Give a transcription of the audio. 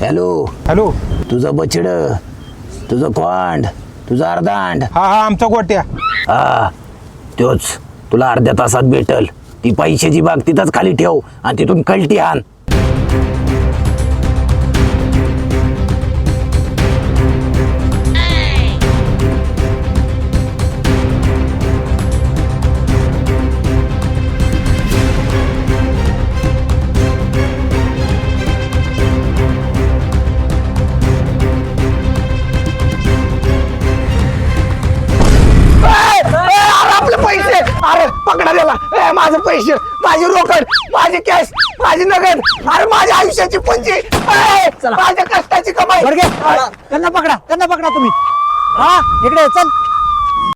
Hello hello. तुझं बछड, तुझं कोंड, तुझा अर्धांड. हा हा आमचा गोट्या. हा तोच तुला अर्ध्या तासात भेटल. ती पैशाची बाग तिथंच खाली ठेव आणि तिथून कल्टी आण. आपले पैसे, अरे पकडा त्याला. माझे पैसे, माझी रोकड, माझी कॅश, माझी नगद, अरे माझ्या आयुष्याची पुंजी, माझ्या कष्टाची कमाई. त्यांना पकडा तुम्ही. हा इकडे चल.